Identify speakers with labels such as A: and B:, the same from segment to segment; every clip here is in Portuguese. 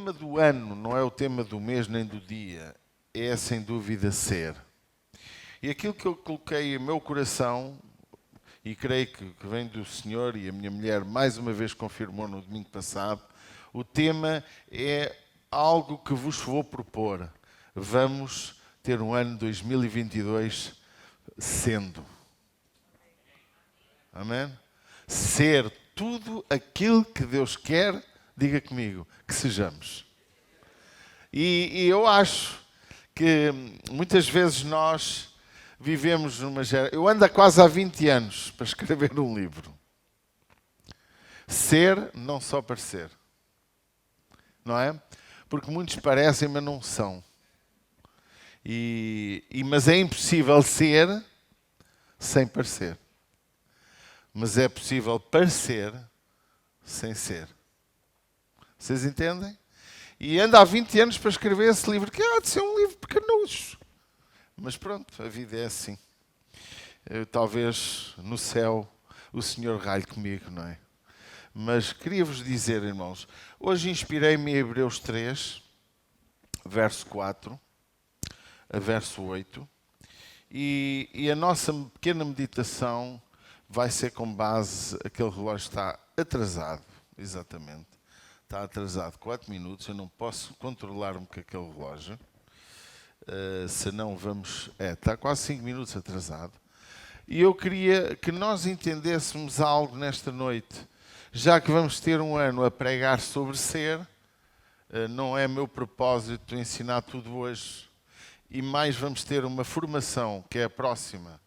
A: tema do ano não é o tema do mês nem do dia, é sem dúvida ser. E aquilo que eu coloquei em meu coração, e creio que vem do Senhor, e a minha mulher mais uma vez confirmou no domingo passado, o tema é algo que vos vou propor. Vamos ter um ano 2022 sendo. Amém? Ser tudo aquilo que Deus quer, diga comigo, que sejamos. E eu acho que muitas vezes nós vivemos numa geração... Eu ando há quase há 20 anos para escrever um livro. Ser, não só parecer. Não é? Porque muitos parecem, mas não são. Mas é impossível ser sem parecer. Mas é possível parecer sem ser. Vocês entendem? E ando há 20 anos para escrever esse livro, que há de ser um livro pequenucho. Mas pronto, a vida é assim. Talvez no céu o Senhor ralhe comigo, não é? Mas queria-vos dizer, irmãos, hoje inspirei-me em Hebreus 3, verso 4, a verso 8, e a nossa pequena meditação vai ser com base, aquele relógio está atrasado, exatamente, está atrasado 4 minutos, eu não posso controlar-me com aquele relógio, senão vamos, está quase 5 minutos atrasado, e eu queria que nós entendêssemos algo nesta noite, já que vamos ter um ano a pregar sobre ser, não é meu propósito ensinar tudo hoje, e mais vamos ter uma formação, que é a próxima,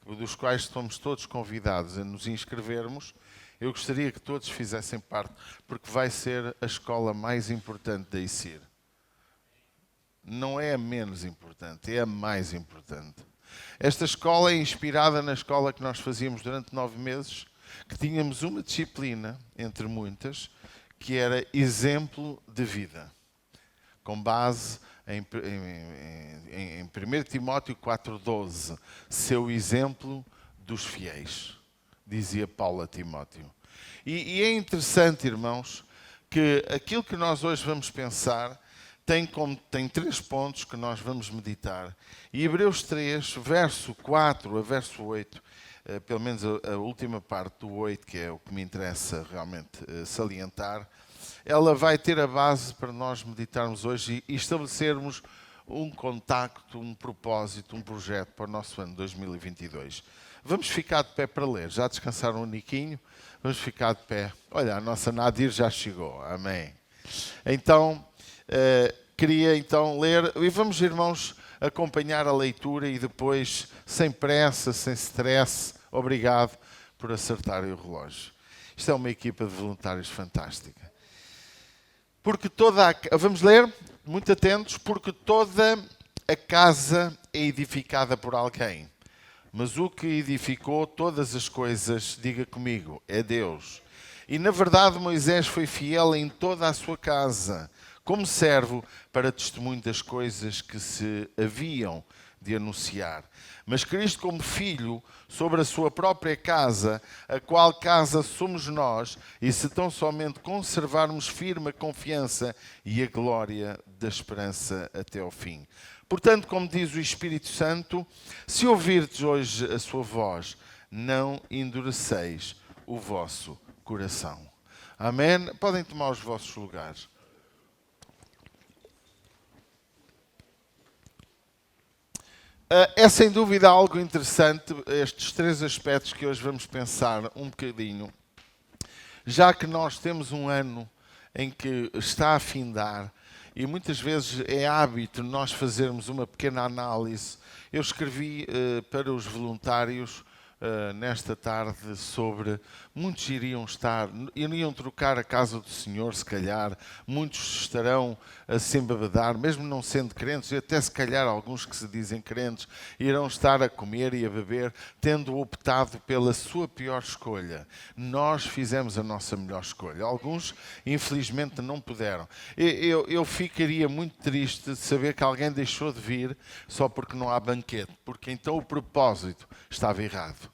A: dos quais estamos todos convidados a nos inscrevermos. Eu gostaria que todos fizessem parte, porque vai ser a escola mais importante da ICIR. Não é a menos importante, é a mais importante. Esta escola é inspirada na escola que nós fazíamos durante 9 meses, que tínhamos uma disciplina, entre muitas, que era exemplo de vida, com base em 1 Timóteo 4,12, seu exemplo dos fiéis, dizia Paulo a Timóteo. E é interessante, irmãos, que aquilo que nós hoje vamos pensar tem 3 pontos que nós vamos meditar. E Hebreus 3, verso 4 a verso 8, pelo menos a última parte do 8, que é o que me interessa realmente salientar, ela vai ter a base para nós meditarmos hoje e estabelecermos um contacto, um propósito, um projeto para o nosso ano 2022. Vamos ficar de pé para ler. Já descansaram um niquinho? Vamos ficar de pé. Olha, a nossa Nadir já chegou. Amém. Então, queria então ler. E vamos, irmãos, acompanhar a leitura e depois, sem pressa, sem stress, obrigado por acertarem o relógio. Isto é uma equipa de voluntários fantástica. Porque vamos ler, muito atentos, porque toda a casa é edificada por alguém. Mas o que edificou todas as coisas, diga comigo, é Deus. E na verdade Moisés foi fiel em toda a sua casa, como servo para testemunho das coisas que se haviam de anunciar. Mas Cristo como filho sobre a sua própria casa, a qual casa somos nós, e se tão somente conservarmos firme a confiança e a glória da esperança até ao fim. Portanto, como diz o Espírito Santo, se ouvirdes hoje a sua voz, não endureceis o vosso coração. Amém? Podem tomar os vossos lugares. É sem dúvida algo interessante estes 3 aspectos que hoje vamos pensar um bocadinho, já que nós temos um ano em que está a findar e muitas vezes é hábito nós fazermos uma pequena análise. Eu escrevi para os voluntários nesta tarde sobre muitos iriam trocar a casa do Senhor, se calhar, muitos estarão a se embebedar, mesmo não sendo crentes, e até se calhar alguns que se dizem crentes, irão estar a comer e a beber, tendo optado pela sua pior escolha. Nós fizemos a nossa melhor escolha. Alguns, infelizmente, não puderam. Eu ficaria muito triste de saber que alguém deixou de vir só porque não há banquete, porque então o propósito estava errado.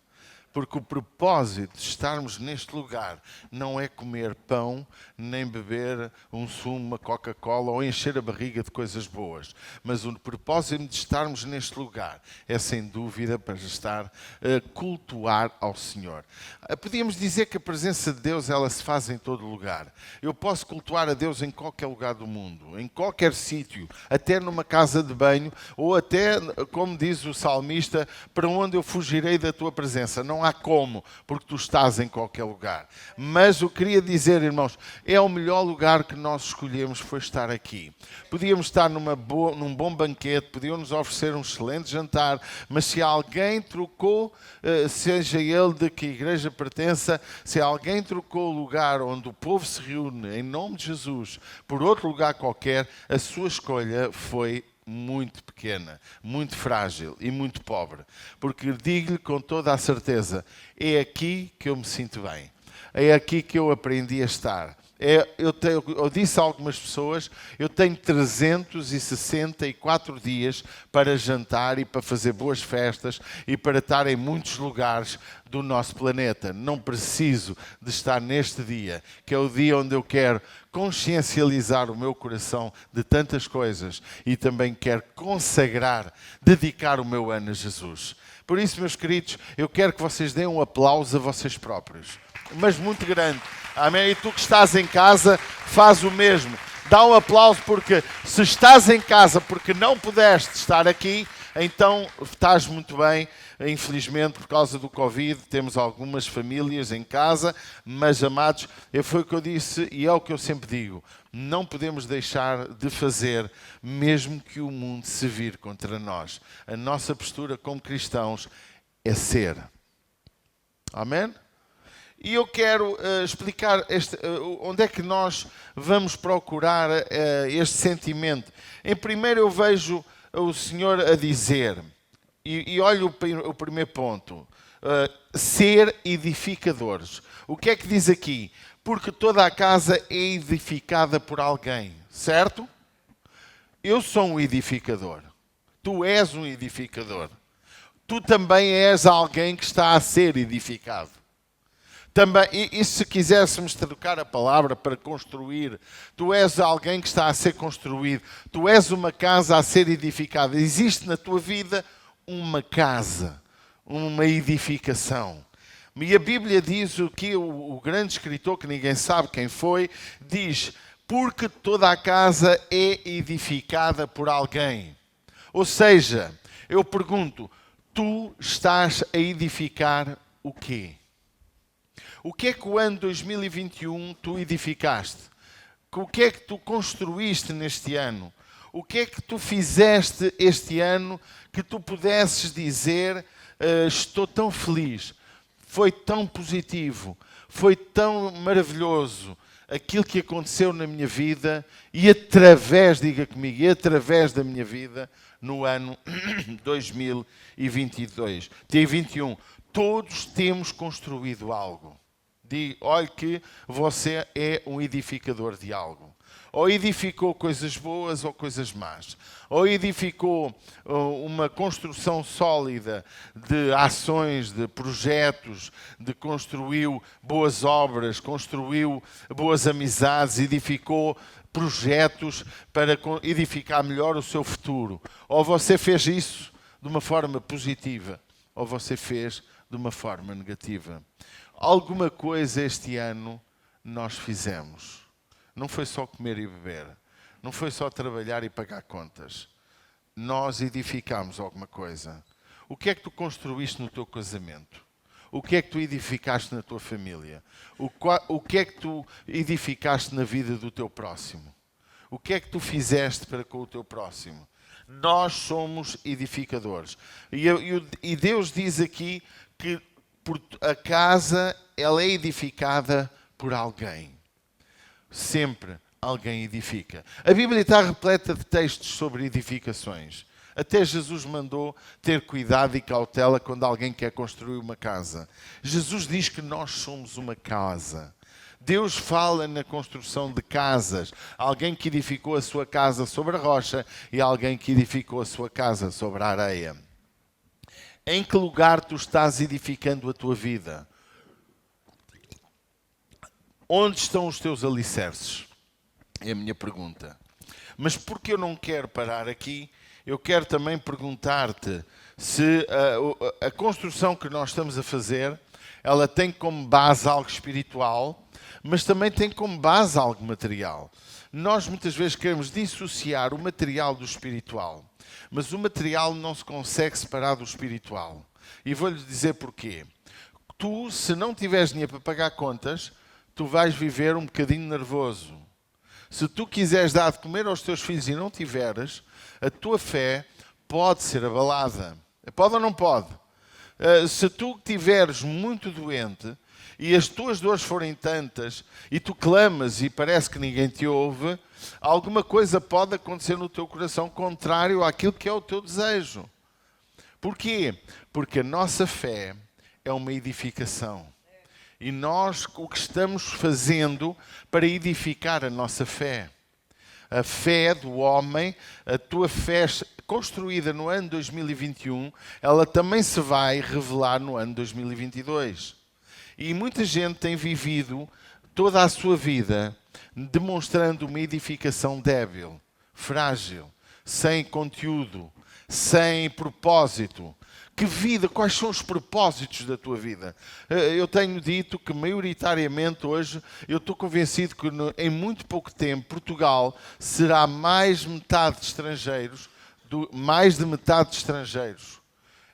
A: Porque o propósito de estarmos neste lugar não é comer pão, nem beber um sumo, uma Coca-Cola ou encher a barriga de coisas boas. Mas o propósito de estarmos neste lugar é, sem dúvida, para estar a cultuar ao Senhor. Podíamos dizer que a presença de Deus ela se faz em todo lugar. Eu posso cultuar a Deus em qualquer lugar do mundo, em qualquer sítio, até numa casa de banho, ou até, como diz o salmista, para onde eu fugirei da tua presença. Não há como, porque tu estás em qualquer lugar. Mas eu queria dizer, irmãos, é o melhor lugar que nós escolhemos foi estar aqui. Podíamos estar num bom banquete, podiam-nos oferecer um excelente jantar, mas se alguém trocou, seja ele de que igreja pertença, se alguém trocou o lugar onde o povo se reúne em nome de Jesus por outro lugar qualquer, a sua escolha foi muito pequena, muito frágil e muito pobre. Porque digo-lhe com toda a certeza, é aqui que eu me sinto bem. É aqui que eu aprendi a estar. Eu disse a algumas pessoas, eu tenho 364 dias para jantar e para fazer boas festas e para estar em muitos lugares do nosso planeta. Não preciso de estar neste dia, que é o dia onde eu quero consciencializar o meu coração de tantas coisas e também quero consagrar, dedicar o meu ano a Jesus. Por isso, meus queridos, eu quero que vocês deem um aplauso a vocês próprios, mas muito grande. Amém? E tu que estás em casa, faz o mesmo. Dá um aplauso porque se estás em casa porque não pudeste estar aqui, então estás muito bem. Infelizmente, por causa do Covid, temos algumas famílias em casa, mas, amados, foi o que eu disse e é o que eu sempre digo. Não podemos deixar de fazer, mesmo que o mundo se vire contra nós. A nossa postura como cristãos é ser. Amém? E eu quero explicar onde é que nós vamos procurar este sentimento. Em primeiro eu vejo o Senhor a dizer, e olha o primeiro ponto, ser edificadores. O que é que diz aqui? Porque toda a casa é edificada por alguém, certo? Eu sou um edificador. Tu és um edificador. Tu também és alguém que está a ser edificado. Também, e se quiséssemos trocar a palavra para construir, tu és alguém que está a ser construído, tu és uma casa a ser edificada. Existe na tua vida uma casa, uma edificação. E a Bíblia diz o que o grande escritor, que ninguém sabe quem foi, diz, porque toda a casa é edificada por alguém. Ou seja, eu pergunto, tu estás a edificar o quê? O que é que o ano 2021 tu edificaste? O que é que tu construíste neste ano? O que é que tu fizeste este ano que tu pudesses dizer estou tão feliz, foi tão positivo, foi tão maravilhoso aquilo que aconteceu na minha vida e através, diga comigo, e através da minha vida no ano 2022, 2021. Todos temos construído algo. Olhe que você é um edificador de algo. Ou edificou coisas boas ou coisas más. Ou edificou uma construção sólida de ações, de projetos, construiu boas obras, construiu boas amizades, edificou projetos para edificar melhor o seu futuro. Ou você fez isso de uma forma positiva, ou você fez de uma forma negativa. Alguma coisa este ano nós fizemos. Não foi só comer e beber. Não foi só trabalhar e pagar contas. Nós edificámos alguma coisa. O que é que tu construíste no teu casamento? O que é que tu edificaste na tua família? O que é que tu edificaste na vida do teu próximo? O que é que tu fizeste para com o teu próximo? Nós somos edificadores. E Deus diz aqui que a casa ela é edificada por alguém. Sempre alguém edifica. A Bíblia está repleta de textos sobre edificações. Até Jesus mandou ter cuidado e cautela quando alguém quer construir uma casa. Jesus diz que nós somos uma casa. Deus fala na construção de casas. Alguém que edificou a sua casa sobre a rocha e alguém que edificou a sua casa sobre a areia. Em que lugar tu estás edificando a tua vida? Onde estão os teus alicerces? É a minha pergunta. Mas porque eu não quero parar aqui, eu quero também perguntar-te se a construção que nós estamos a fazer, ela tem como base algo espiritual, mas também tem como base algo material. Nós muitas vezes queremos dissociar o material do espiritual, mas o material não se consegue separar do espiritual. E vou-lhe dizer porquê. Tu, se não tiveres dinheiro para pagar contas, tu vais viver um bocadinho nervoso. Se tu quiseres dar de comer aos teus filhos e não tiveres, a tua fé pode ser abalada. Pode ou não pode? Se tu estiveres muito doente e as tuas dores forem tantas e tu clamas e parece que ninguém te ouve, alguma coisa pode acontecer no teu coração contrário àquilo que é o teu desejo. Porquê? Porque a nossa fé é uma edificação. E nós o que estamos fazendo para edificar a nossa fé? A fé do homem, a tua fé construída no ano 2021, ela também se vai revelar no ano 2022. E muita gente tem vivido toda a sua vida demonstrando uma edificação débil, frágil, sem conteúdo, sem propósito. Que vida? Quais são os propósitos da tua vida? Eu tenho dito que maioritariamente hoje, eu estou convencido que em muito pouco tempo Portugal será mais metade de estrangeiros, mais de metade de estrangeiros.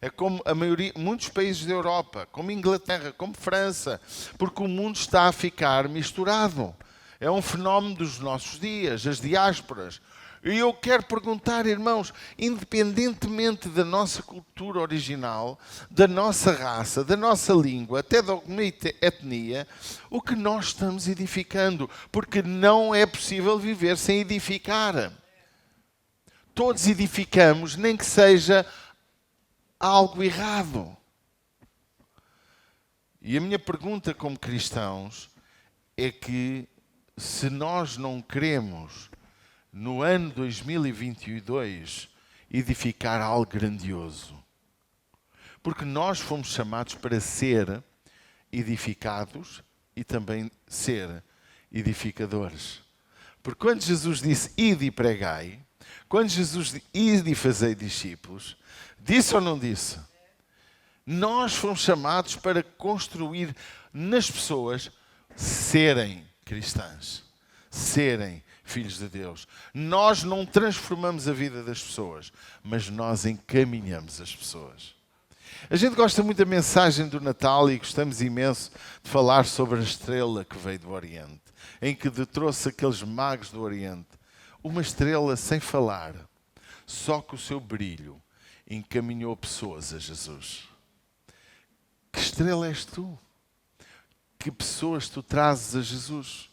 A: É como a maioria, muitos países da Europa, como Inglaterra, como França, porque o mundo está a ficar misturado. É um fenómeno dos nossos dias, as diásporas. E eu quero perguntar, irmãos, independentemente da nossa cultura original, da nossa raça, da nossa língua, até de alguma etnia, o que nós estamos edificando? Porque não é possível viver sem edificar. Todos edificamos, nem que seja algo errado. E a minha pergunta como cristãos é que se nós não queremos no ano 2022 edificar algo grandioso, porque nós fomos chamados para ser edificados e também ser edificadores. Porque quando Jesus disse ide e pregai, quando Jesus disse ide e fazei discípulos, disse ou não disse? Nós fomos chamados para construir nas pessoas serem cristãs, serem filhos de Deus. Nós não transformamos a vida das pessoas, mas nós encaminhamos as pessoas. A gente gosta muito da mensagem do Natal e gostamos imenso de falar sobre a estrela que veio do Oriente, em que trouxe aqueles magos do Oriente. Uma estrela sem falar, só com o seu brilho encaminhou pessoas a Jesus. Que estrela és tu? Que pessoas tu trazes a Jesus?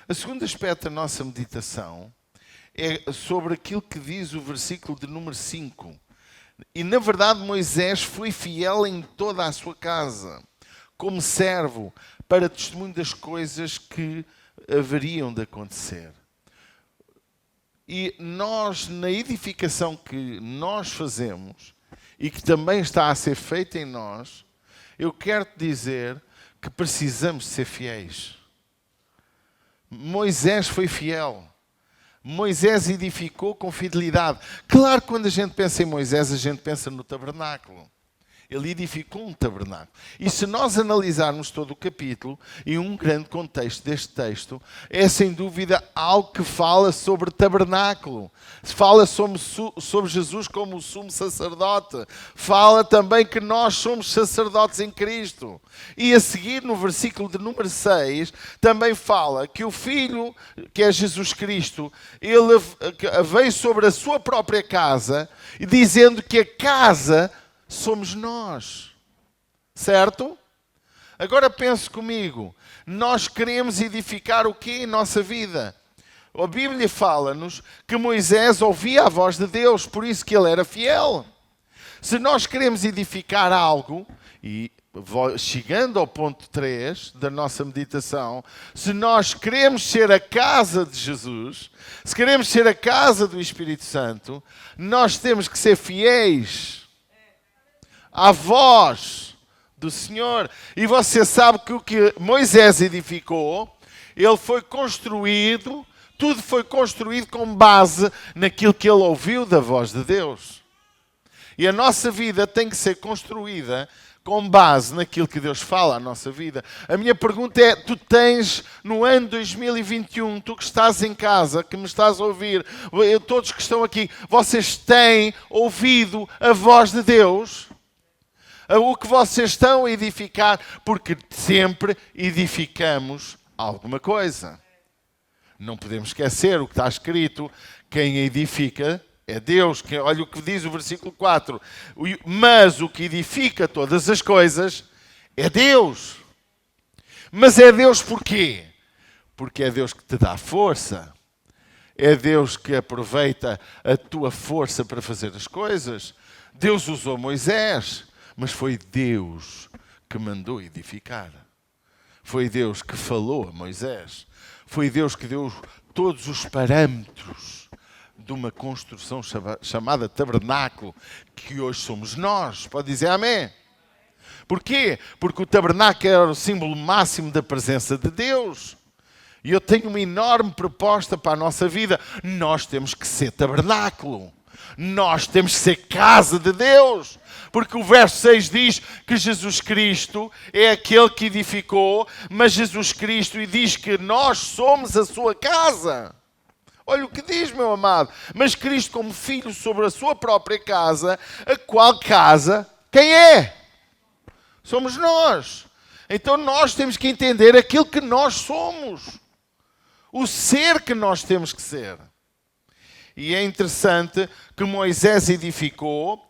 A: O segundo aspecto da nossa meditação é sobre aquilo que diz o versículo de número 5. E, na verdade, Moisés foi fiel em toda a sua casa, como servo, para testemunho das coisas que haveriam de acontecer. E nós, na edificação que nós fazemos, e que também está a ser feita em nós, eu quero te dizer que precisamos ser fiéis. Moisés foi fiel. Moisés edificou com fidelidade. Claro que quando a gente pensa em Moisés, a gente pensa no tabernáculo. Ele edificou um tabernáculo. E se nós analisarmos todo o capítulo, e um grande contexto deste texto, é sem dúvida algo que fala sobre tabernáculo. Fala sobre Jesus como o sumo sacerdote. Fala também que nós somos sacerdotes em Cristo. E a seguir, no versículo de número 6, também fala que o Filho, que é Jesus Cristo, ele veio sobre a sua própria casa, dizendo que a casa somos nós, certo? Agora pense comigo, nós queremos edificar o quê em nossa vida? A Bíblia fala-nos que Moisés ouvia a voz de Deus, por isso que ele era fiel. Se nós queremos edificar algo, e chegando ao ponto 3 da nossa meditação, se nós queremos ser a casa de Jesus, se queremos ser a casa do Espírito Santo, nós temos que ser fiéis à voz do Senhor. E você sabe que o que Moisés edificou, ele foi construído, tudo foi construído com base naquilo que ele ouviu da voz de Deus. E a nossa vida tem que ser construída com base naquilo que Deus fala à nossa vida. A minha pergunta é, tu tens no ano 2021, tu que estás em casa, que me estás a ouvir, todos que estão aqui, vocês têm ouvido a voz de Deus? O que vocês estão a edificar? Porque sempre edificamos alguma coisa. Não podemos esquecer o que está escrito, quem edifica é Deus. Olha o que diz o versículo 4. Mas o que edifica todas as coisas é Deus. Mas é Deus porquê? Porque é Deus que te dá força. É Deus que aproveita a tua força para fazer as coisas. Deus usou Moisés, mas foi Deus que mandou edificar. Foi Deus que falou a Moisés. Foi Deus que deu todos os parâmetros de uma construção chamada tabernáculo, que hoje somos nós. Pode dizer amém? Porquê? Porque o tabernáculo era o símbolo máximo da presença de Deus. E eu tenho uma enorme proposta para a nossa vida. Nós temos que ser tabernáculo. Nós temos que ser casa de Deus. Porque o verso 6 diz que Jesus Cristo é aquele que edificou, mas Jesus Cristo diz que nós somos a sua casa. Olha o que diz, meu amado. Mas Cristo como filho sobre a sua própria casa, a qual casa, quem é? Somos nós. Então nós temos que entender aquilo que nós somos. O ser que nós temos que ser. E é interessante que Moisés edificou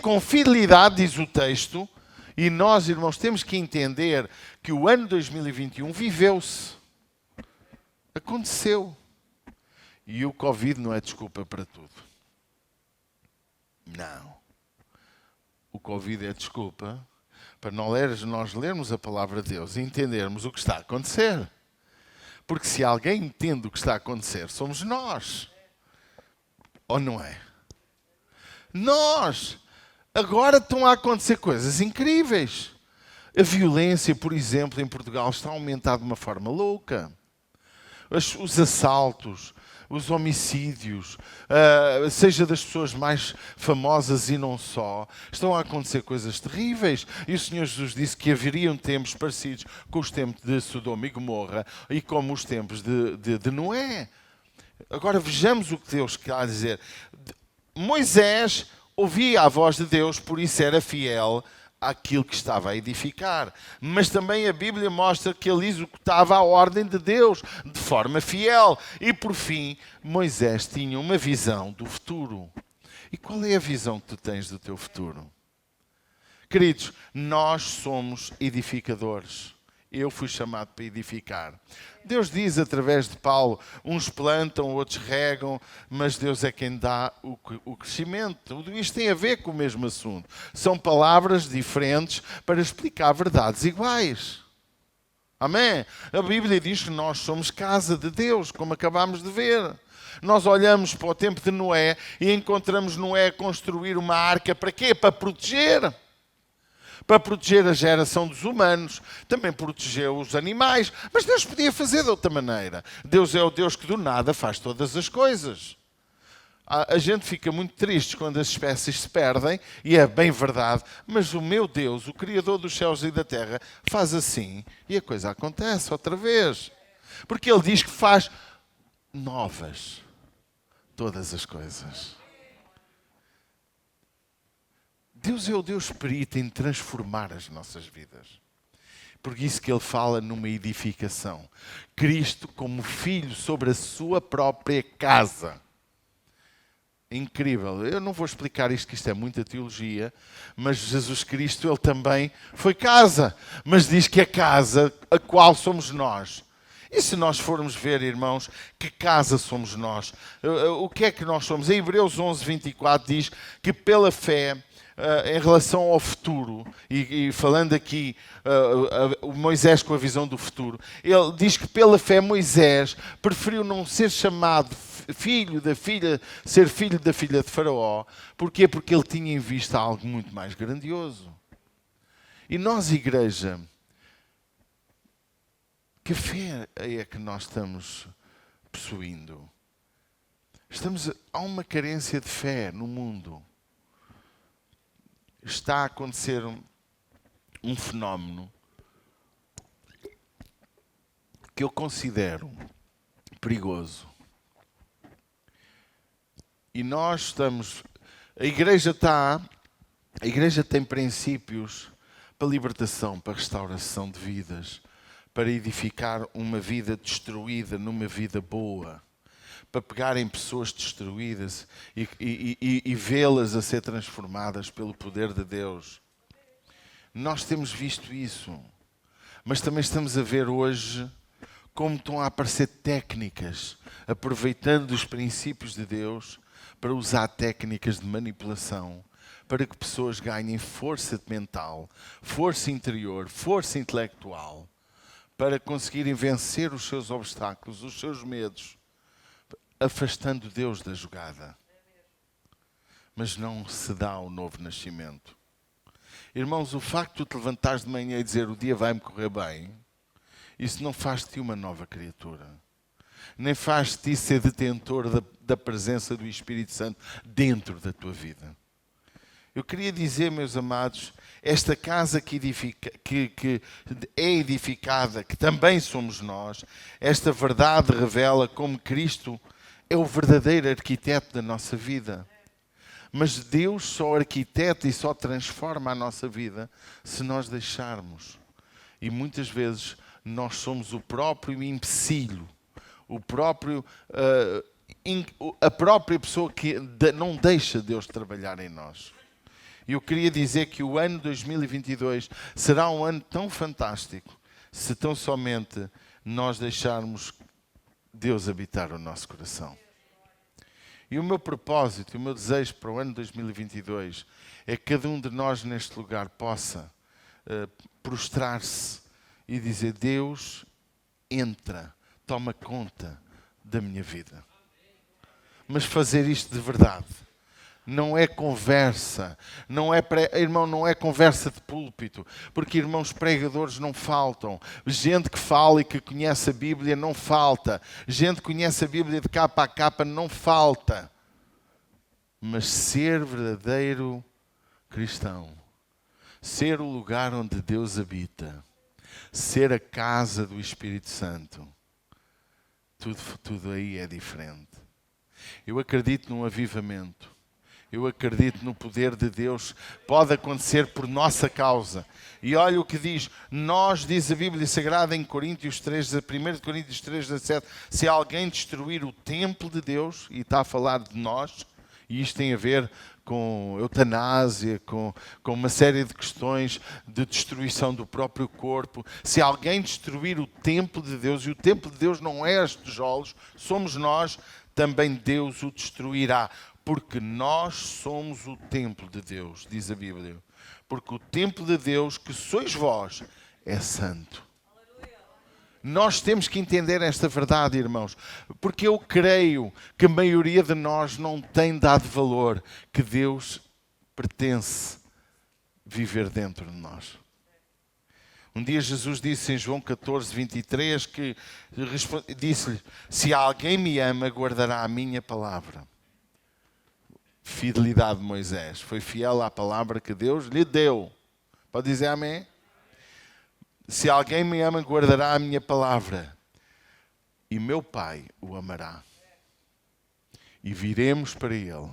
A: com fidelidade, diz o texto, e nós, irmãos, temos que entender que o ano 2021 viveu-se. Aconteceu. E o Covid não é desculpa para tudo. Não. O Covid é desculpa para nós lermos a palavra de Deus e entendermos o que está a acontecer. Porque se alguém entende o que está a acontecer, somos nós. Ou não é? Nós! Agora estão a acontecer coisas incríveis. A violência, por exemplo, em Portugal está a aumentar de uma forma louca. Os assaltos, os homicídios, seja das pessoas mais famosas e não só, estão a acontecer coisas terríveis. E o Senhor Jesus disse que haveriam tempos parecidos com os tempos de Sodoma e Gomorra e como os tempos de Noé. Agora vejamos o que Deus quer dizer. Moisés ouvia a voz de Deus, por isso era fiel àquilo que estava a edificar. Mas também a Bíblia mostra que ele executava a ordem de Deus de forma fiel. E por fim, Moisés tinha uma visão do futuro. E qual é a visão que tu tens do teu futuro? Queridos, nós somos edificadores. Eu fui chamado para edificar. Deus diz através de Paulo, uns plantam, outros regam, mas Deus é quem dá o crescimento. Tudo isto tem a ver com o mesmo assunto. São palavras diferentes para explicar verdades iguais. Amém? A Bíblia diz que nós somos casa de Deus, como acabámos de ver. Nós olhamos para o tempo de Noé e encontramos Noé a construir uma arca. Para quê? Para proteger. Para proteger a geração dos humanos, também protegeu os animais. Mas Deus podia fazer de outra maneira. Deus é o Deus que do nada faz todas as coisas. A gente fica muito triste quando as espécies se perdem, e é bem verdade, mas o meu Deus, o Criador dos céus e da terra, faz assim e a coisa acontece outra vez. Porque Ele diz que faz novas todas as coisas. Deus é o Deus perito em transformar as nossas vidas. Por isso que Ele fala numa edificação. Cristo como filho sobre a sua própria casa. Incrível. Eu não vou explicar isto, que isto é muita teologia, mas Jesus Cristo, Ele também foi casa. Mas diz que a casa a qual somos nós. E se nós formos ver, irmãos, que casa somos nós? O que é que nós somos? Em Hebreus 11, 24 diz que pela fé em relação ao futuro, e falando aqui o Moisés com a visão do futuro, ele diz que pela fé Moisés preferiu não ser chamado filho da filha, ser filho da filha de Faraó. Porquê? Porque ele tinha em vista algo muito mais grandioso. E nós, igreja, que fé é que nós estamos possuindo? Há uma carência de fé no mundo. Está a acontecer um fenómeno que eu considero perigoso. E nós estamos... A igreja tem princípios para libertação, para restauração de vidas, para edificar uma vida destruída numa vida boa, para pegarem pessoas destruídas e vê-las a ser transformadas pelo poder de Deus. Nós temos visto isso, mas também estamos a ver hoje como estão a aparecer técnicas, aproveitando os princípios de Deus para usar técnicas de manipulação, para que pessoas ganhem força mental, força interior, força intelectual, para conseguirem vencer os seus obstáculos, os seus medos, afastando Deus da jogada. Mas não se dá o novo nascimento. Irmãos, o facto de te levantares de manhã e dizer o dia vai-me correr bem, isso não faz de ti uma nova criatura. Nem faz de ti ser detentor da presença do Espírito Santo dentro da tua vida. Eu queria dizer, meus amados, esta casa que é edificada, que também somos nós, esta verdade revela como Cristo é o verdadeiro arquiteto da nossa vida. Mas Deus só arquiteta e só transforma a nossa vida se nós deixarmos. E muitas vezes nós somos o próprio empecilho, a própria pessoa que não deixa Deus trabalhar em nós. E eu queria dizer que o ano 2022 será um ano tão fantástico se tão somente nós deixarmos Deus habitar o nosso coração. E o meu propósito, o meu desejo para o ano 2022 é que cada um de nós neste lugar possa prostrar-se e dizer: Deus, entra, toma conta da minha vida. Mas fazer isto de verdade. Não é conversa, irmão, não é conversa de púlpito, porque irmãos pregadores não faltam, gente que fala e que conhece a Bíblia não falta, gente que conhece a Bíblia de capa a capa não falta, mas ser verdadeiro cristão, ser o lugar onde Deus habita, ser a casa do Espírito Santo, tudo aí é diferente. Eu acredito num avivamento. Eu acredito no poder de Deus. Pode acontecer por nossa causa. E olha o que diz. Diz a Bíblia Sagrada em Coríntios 3, 1 Coríntios 3, 17. Se alguém destruir o templo de Deus, e está a falar de nós, e isto tem a ver com eutanásia, com uma série de questões de destruição do próprio corpo. Se alguém destruir o templo de Deus, e o templo de Deus não é os tijolos, somos nós, também Deus o destruirá. Porque nós somos o templo de Deus, diz a Bíblia. Porque o templo de Deus, que sois vós, é santo. Nós temos que entender esta verdade, irmãos. Porque eu creio que a maioria de nós não tem dado valor que Deus pertence viver dentro de nós. Um dia Jesus disse em João 14, 23, que disse-lhe: se alguém me ama, guardará a minha palavra. Fidelidade de Moisés. Foi fiel à palavra que Deus lhe deu. Pode dizer amém? Se alguém me ama, guardará a minha palavra. E meu Pai o amará. E viremos para Ele.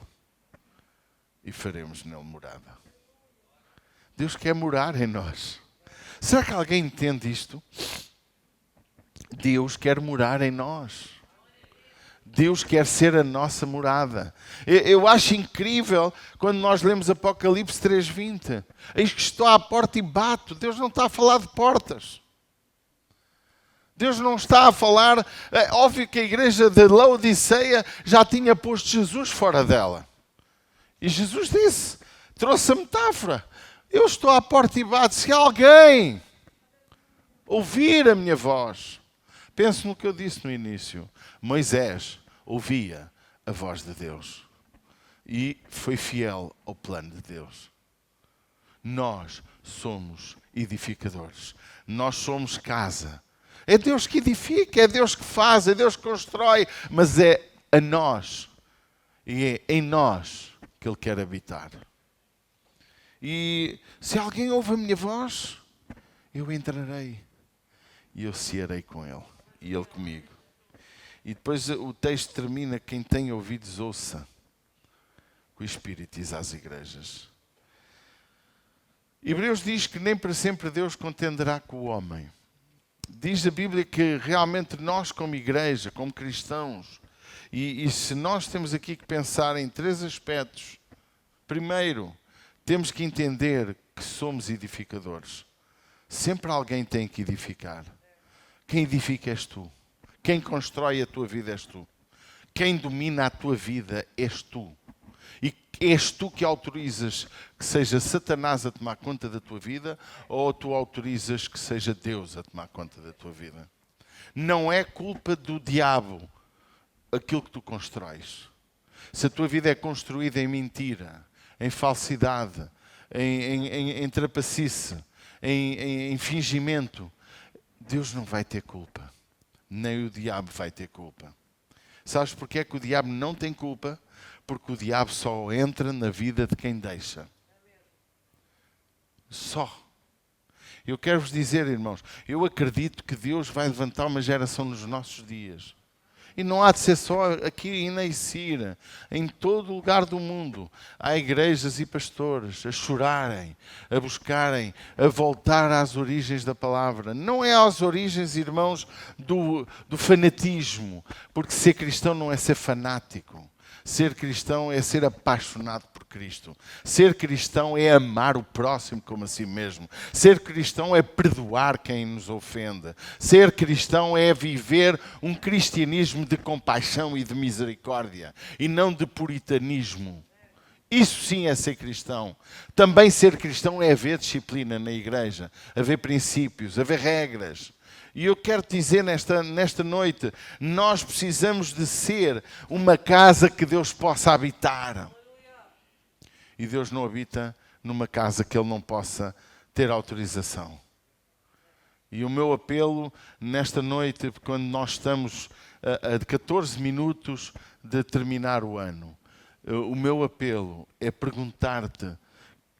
A: E faremos nele morada. Deus quer morar em nós. Será que alguém entende isto? Deus quer morar em nós. Deus quer ser a nossa morada. Eu acho incrível quando nós lemos Apocalipse 3:20. Eis que estou à porta e bato. Deus não está a falar de portas. Deus não está a falar... É óbvio que a igreja de Laodiceia já tinha posto Jesus fora dela. E Jesus disse: trouxe a metáfora. Eu estou à porta e bato. Se alguém ouvir a minha voz, penso no que eu disse no início. Moisés ouvia a voz de Deus e foi fiel ao plano de Deus. Nós somos edificadores. Nós somos casa. É Deus que edifica, é Deus que faz, é Deus que constrói, mas é a nós e é em nós que Ele quer habitar. E se alguém ouve a minha voz, eu entrarei e eu cearei com Ele e Ele comigo. E depois o texto termina: quem tem ouvidos ouça o Espírito diz às igrejas. Hebreus diz que nem para sempre Deus contenderá com o homem. Diz a Bíblia que realmente nós como igreja, como cristãos, e se nós temos aqui que pensar em 3 aspectos. Primeiro, temos que entender que somos edificadores. Sempre alguém tem que edificar. Quem edifica és tu. Quem constrói a tua vida és tu. Quem domina a tua vida és tu. E és tu que autorizas que seja Satanás a tomar conta da tua vida ou tu autorizas que seja Deus a tomar conta da tua vida. Não é culpa do diabo aquilo que tu constróis. Se a tua vida é construída em mentira, em falsidade, em trapacice, em fingimento, Deus não vai ter culpa. Nem o diabo vai ter culpa. Sabes porque é que o diabo não tem culpa? Porque o diabo só entra na vida de quem deixa. Só. Eu quero vos dizer, irmãos, eu acredito que Deus vai levantar uma geração nos nossos dias. E não há de ser só aqui em Neicira, em todo lugar do mundo. Há igrejas e pastores a chorarem, a buscarem, a voltar às origens da palavra. Não é às origens, irmãos, do fanatismo, porque ser cristão não é ser fanático. Ser cristão é ser apaixonado por Cristo. Ser cristão é amar o próximo como a si mesmo. Ser cristão é perdoar quem nos ofende. Ser cristão é viver um cristianismo de compaixão e de misericórdia e não de puritanismo. Isso sim é ser cristão. Também ser cristão é haver disciplina na igreja, haver princípios, haver regras. E eu quero te dizer nesta noite, nós precisamos de ser uma casa que Deus possa habitar. E Deus não habita numa casa que Ele não possa ter autorização. E o meu apelo nesta noite, quando nós estamos a 14 minutos de terminar o ano, o meu apelo é perguntar-te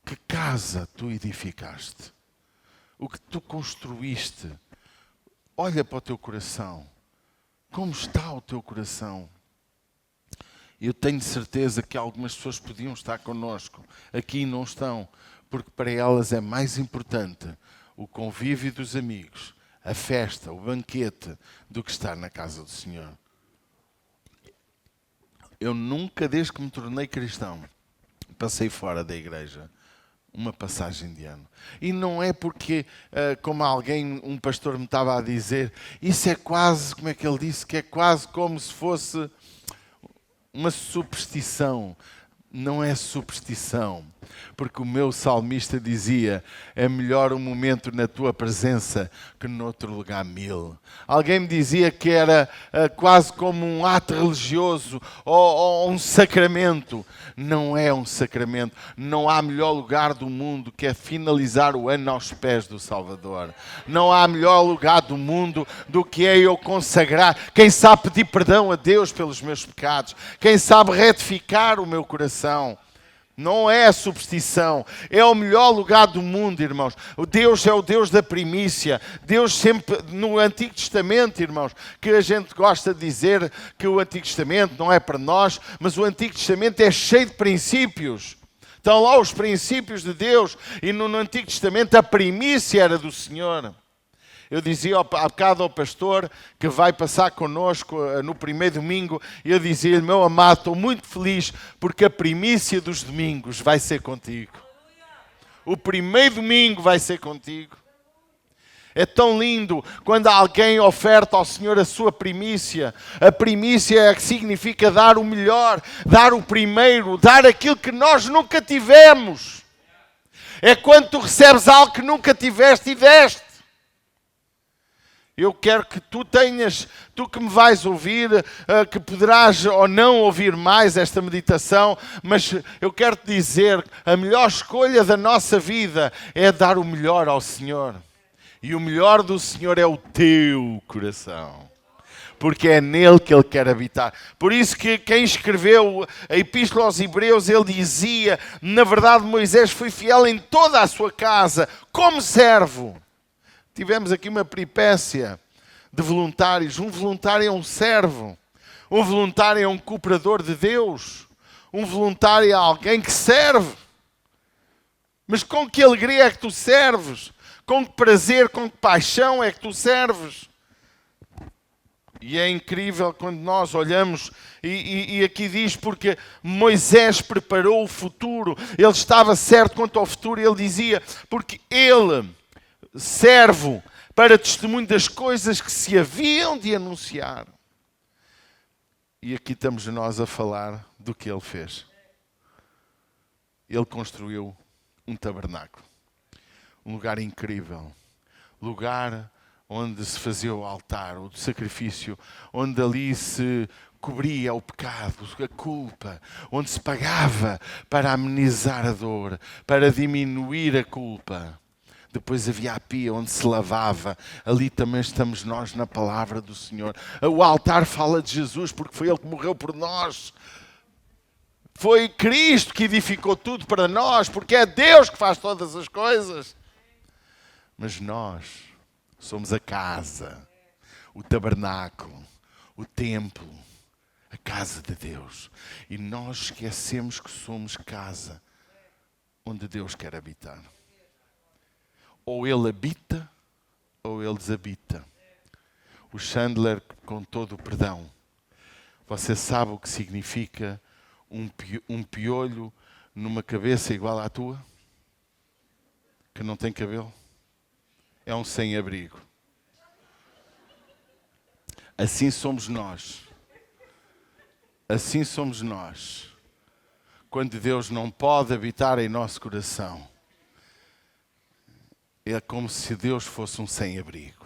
A: que casa tu edificaste, o que tu construíste. Olha para o teu coração. Como está o teu coração? Eu tenho certeza que algumas pessoas podiam estar connosco. Aqui não estão. Porque para elas é mais importante o convívio dos amigos, a festa, o banquete, do que estar na casa do Senhor. Eu nunca, desde que me tornei cristão, passei fora da igreja. Uma passagem de ano. E não é porque, como um pastor me estava a dizer, isso é quase, como é que ele disse, que é quase como se fosse uma superstição. Não é superstição, porque o meu salmista dizia, é melhor um momento na tua presença que noutro lugar 1000. Alguém me dizia que era quase como um ato religioso ou um sacramento. Não é um sacramento. Não há melhor lugar do mundo que é finalizar o ano aos pés do Salvador. Não há melhor lugar do mundo do que é eu consagrar. Quem sabe pedir perdão a Deus pelos meus pecados. Quem sabe retificar o meu coração. Não é a superstição, é o melhor lugar do mundo, irmãos. O Deus é o Deus da primícia. Deus sempre, no Antigo Testamento, irmãos, que a gente gosta de dizer que o Antigo Testamento não é para nós, mas o Antigo Testamento é cheio de princípios. Estão lá os princípios de Deus e no Antigo Testamento a primícia era do Senhor. Eu dizia há bocado ao pastor que vai passar connosco no primeiro domingo, e eu dizia-lhe, meu amado, estou muito feliz porque a primícia dos domingos vai ser contigo. O primeiro domingo vai ser contigo. É tão lindo quando alguém oferta ao Senhor a sua primícia. A primícia é que significa dar o melhor, dar o primeiro, dar aquilo que nós nunca tivemos. É quando tu recebes algo que nunca tiveste e deste. Eu quero que tu tenhas, tu que me vais ouvir, que poderás ou não ouvir mais esta meditação, mas eu quero te dizer, a melhor escolha da nossa vida é dar o melhor ao Senhor. E o melhor do Senhor é o teu coração. Porque é nele que Ele quer habitar. Por isso que quem escreveu a Epístola aos Hebreus, ele dizia, na verdade Moisés foi fiel em toda a sua casa, como servo. Tivemos aqui uma peripécia de voluntários. Um voluntário é um servo. Um voluntário é um cooperador de Deus. Um voluntário é alguém que serve. Mas com que alegria é que tu serves? Com que prazer, com que paixão é que tu serves? E é incrível quando nós olhamos, e aqui diz, porque Moisés preparou o futuro. Ele estava certo quanto ao futuro. Ele dizia, porque ele, servo, para testemunho das coisas que se haviam de anunciar. E aqui estamos nós a falar do que ele fez. Ele construiu um tabernáculo. Um lugar incrível. Lugar onde se fazia o altar, o sacrifício, onde ali se cobria o pecado, a culpa, onde se pagava para amenizar a dor, para diminuir a culpa. Depois havia a pia onde se lavava. Ali também estamos nós na palavra do Senhor. O altar fala de Jesus porque foi Ele que morreu por nós. Foi Cristo que edificou tudo para nós, porque é Deus que faz todas as coisas. Mas nós somos a casa, o tabernáculo, o templo, a casa de Deus. E nós esquecemos que somos casa onde Deus quer habitar. Ou Ele habita, ou Ele desabita. O Chandler, com todo o perdão, você sabe o que significa um piolho numa cabeça igual à tua? Que não tem cabelo? É um sem-abrigo. Assim somos nós. Assim somos nós. Quando Deus não pode habitar em nosso coração, é como se Deus fosse um sem-abrigo.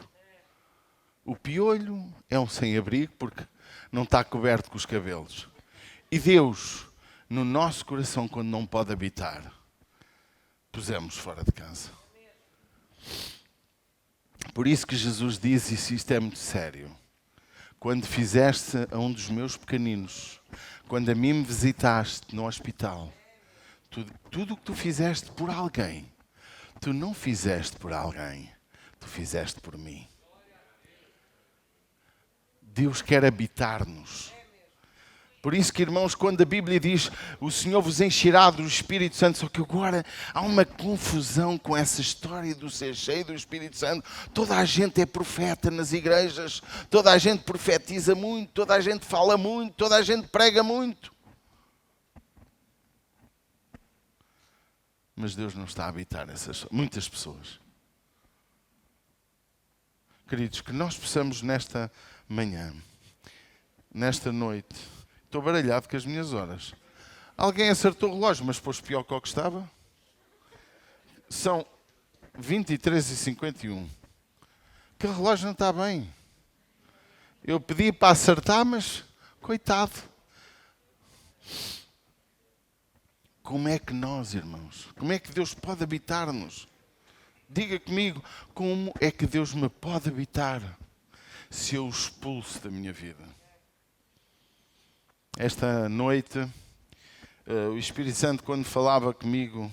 A: O piolho é um sem-abrigo porque não está coberto com os cabelos. E Deus, no nosso coração, quando não pode habitar, pusemos fora de casa. Por isso que Jesus diz, e isto é muito sério, quando fizeste a um dos meus pequeninos, quando a mim me visitaste no hospital, tudo o que tu fizeste por alguém, tu não fizeste por alguém, tu fizeste por mim. Deus quer habitar-nos. Por isso que, irmãos, quando a Bíblia diz o Senhor vos encherá do Espírito Santo, só que agora há uma confusão com essa história do ser cheio do Espírito Santo. Toda a gente é profeta nas igrejas, toda a gente profetiza muito, toda a gente fala muito, toda a gente prega muito. Mas Deus não está a habitar muitas pessoas. Queridos, que nós possamos nesta manhã, nesta noite, estou baralhado com as minhas horas. Alguém acertou o relógio, mas pôs pior que o que estava? São 23h51. Aquele relógio não está bem. Eu pedi para acertar, mas coitado. Como é que nós, irmãos, como é que Deus pode habitar-nos? Diga comigo, como é que Deus me pode habitar se eu o expulso da minha vida? Esta noite, o Espírito Santo, quando falava comigo,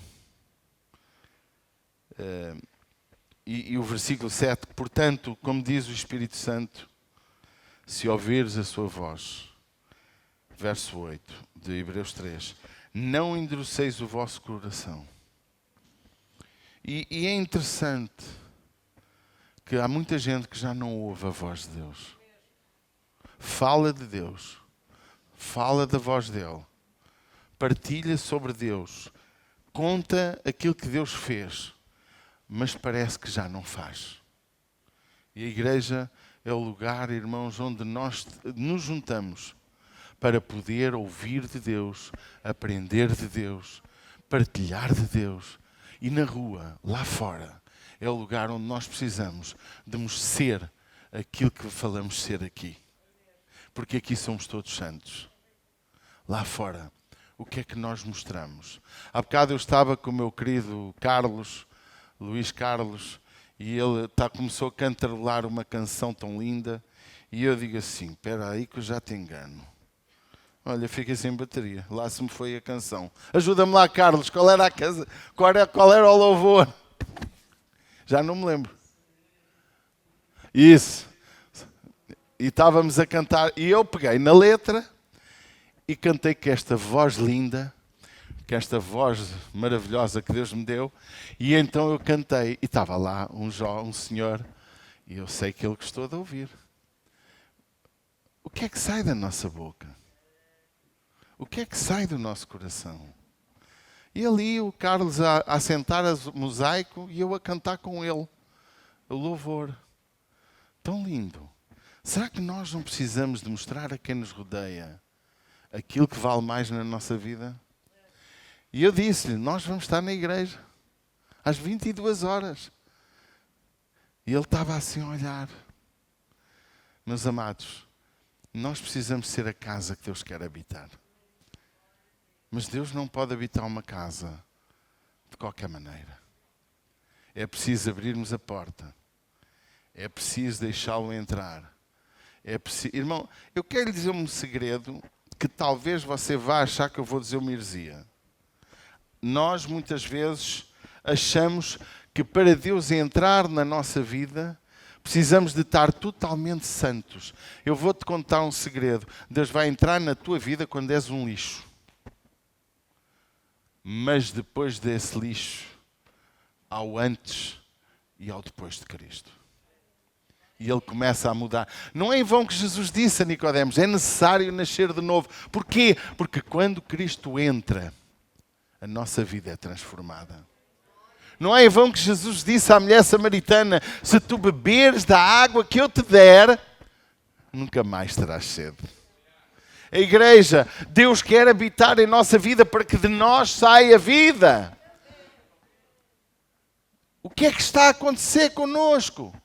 A: e o versículo 7, portanto, como diz o Espírito Santo, se ouvires a sua voz, verso 8 de Hebreus 3, não endureceis o vosso coração. E é interessante que há muita gente que já não ouve a voz de Deus. Fala de Deus. Fala da voz dele. Partilha sobre Deus. Conta aquilo que Deus fez. Mas parece que já não faz. E a igreja é o lugar, irmãos, onde nós nos juntamos para poder ouvir de Deus, aprender de Deus, partilhar de Deus. E na rua, lá fora, é o lugar onde nós precisamos de ser aquilo que falamos ser aqui. Porque aqui somos todos santos. Lá fora, o que é que nós mostramos? Há bocado eu estava com o meu querido Carlos, Luís Carlos, e ele começou a cantarolar uma canção tão linda, e eu digo assim, espera aí que eu já te engano. Olha, fiquei sem bateria, lá se me foi a canção. Ajuda-me lá, Carlos, qual era a canção? Qual era o louvor? Já não me lembro. Isso. E estávamos a cantar, e eu peguei na letra e cantei com esta voz linda, com esta voz maravilhosa que Deus me deu, e então eu cantei, e estava lá um senhor, e eu sei que ele gostou de ouvir. O que é que sai da nossa boca? O que é que sai do nosso coração? E ali o Carlos a sentar o mosaico e eu a cantar com ele o louvor. Tão lindo. Será que nós não precisamos de mostrar a quem nos rodeia aquilo que vale mais na nossa vida? E eu disse-lhe, nós vamos estar na igreja às 22 horas. E ele estava assim a olhar. Meus amados, nós precisamos ser a casa que Deus quer habitar. Mas Deus não pode habitar uma casa de qualquer maneira. É preciso abrirmos a porta. É preciso deixá-lo entrar. Irmão, eu quero lhe dizer um segredo que talvez você vá achar que eu vou dizer uma heresia. Nós muitas vezes achamos que para Deus entrar na nossa vida precisamos de estar totalmente santos. Eu vou-te contar um segredo. Deus vai entrar na tua vida quando és um lixo. Mas depois desse lixo, há o antes e ao depois de Cristo. E ele começa a mudar. Não é em vão que Jesus disse a Nicodemos, é necessário nascer de novo. Porquê? Porque quando Cristo entra, a nossa vida é transformada. Não é em vão que Jesus disse à mulher samaritana, se tu beberes da água que eu te der, nunca mais terás sede. A igreja, Deus quer habitar em nossa vida para que de nós saia a vida. O que é que está a acontecer conosco?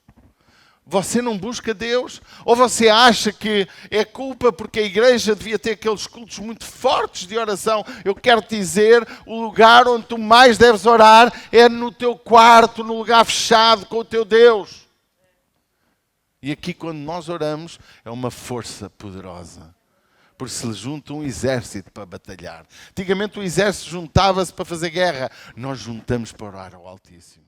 A: Você não busca Deus? Ou você acha que é culpa porque a igreja devia ter aqueles cultos muito fortes de oração? Eu quero te dizer, o lugar onde tu mais deves orar é no teu quarto, no lugar fechado com o teu Deus. E aqui quando nós oramos é uma força poderosa. Porque se junta um exército para batalhar. Antigamente o exército juntava-se para fazer guerra. Nós juntamos para orar ao Altíssimo.